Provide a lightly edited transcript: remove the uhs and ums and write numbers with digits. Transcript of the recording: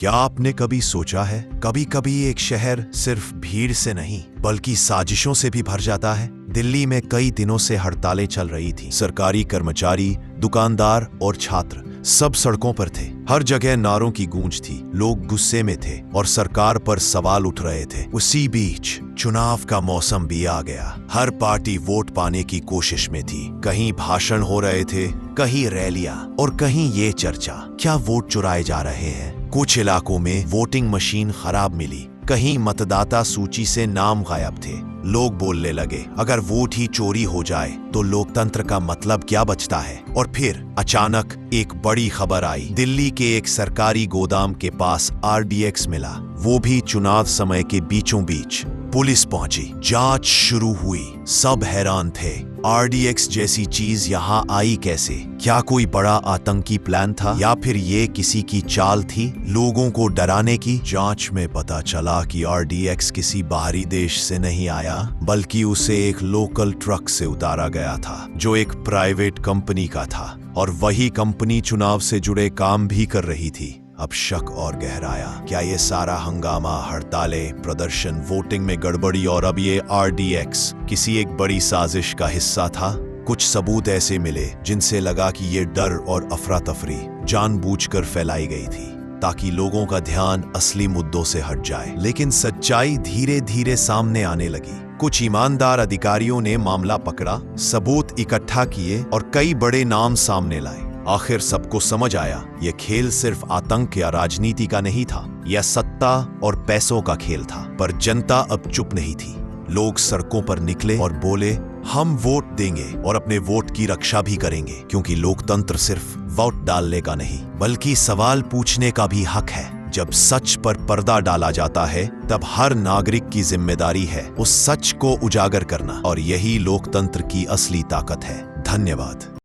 क्या आपने कभी सोचा है, कभी कभी एक शहर सिर्फ भीड़ से नहीं बल्कि साजिशों से भी भर जाता है। दिल्ली में कई दिनों से हड़तालें चल रही थी। सरकारी कर्मचारी, दुकानदार और छात्र सब सड़कों पर थे। हर जगह नारों की गूंज थी, लोग गुस्से में थे और सरकार पर सवाल उठ रहे थे। उसी बीच चुनाव का मौसम भी आ गया। हर पार्टी वोट पाने की कोशिश में थी। कहीं भाषण हो रहे थे, कहीं रैलियां और कहीं ये चर्चा, क्या वोट चुराए जा रहे हैं। कुछ इलाकों में वोटिंग मशीन खराब मिली, कहीं मतदाता सूची से नाम गायब थे। लोग बोलने लगे, अगर वोट ही चोरी हो जाए तो लोकतंत्र का मतलब क्या बचता है। और फिर अचानक एक बड़ी खबर आई। दिल्ली के एक सरकारी गोदाम के पास RDX मिला, वो भी चुनाव समय के बीचों बीच। पुलिस पहुंची, जांच शुरू हुई। सब हैरान थे, RDX जैसी चीज यहाँ आई कैसे? क्या कोई बड़ा आतंकी प्लान था या फिर ये किसी की चाल थी लोगों को डराने की? जांच में पता चला कि RDX किसी बाहरी देश से नहीं आया, बल्कि उसे एक लोकल ट्रक से उतारा गया था जो एक प्राइवेट कंपनी का था, और वही कंपनी चुनाव से जुड़े काम भी कर रही थी। अब शक और गहराया, क्या ये सारा हंगामा, हड़तालें, प्रदर्शन, वोटिंग में गड़बड़ी और अब ये RDX किसी एक बड़ी साजिश का हिस्सा था? कुछ सबूत ऐसे मिले जिनसे लगा कि ये डर और अफरा तफरी जानबूझकर फैलाई गई थी ताकि लोगों का ध्यान असली मुद्दों से हट जाए। लेकिन सच्चाई धीरे धीरे सामने आने लगी। कुछ ईमानदार अधिकारियों ने मामला पकड़ा, सबूत इकट्ठा किए और कई बड़े नाम सामने लाए। आखिर सबको समझ आया, यह खेल सिर्फ आतंक या राजनीति का नहीं था, यह सत्ता और पैसों का खेल था। पर जनता अब चुप नहीं थी। लोग सड़कों पर निकले और बोले, हम वोट देंगे और अपने वोट की रक्षा भी करेंगे, क्योंकि लोकतंत्र सिर्फ वोट डालने का नहीं बल्कि सवाल पूछने का भी हक है। जब सच पर पर्दा डाला जाता है तब हर नागरिक की जिम्मेदारी है उस सच को उजागर करना, और यही लोकतंत्र की असली ताकत है। धन्यवाद।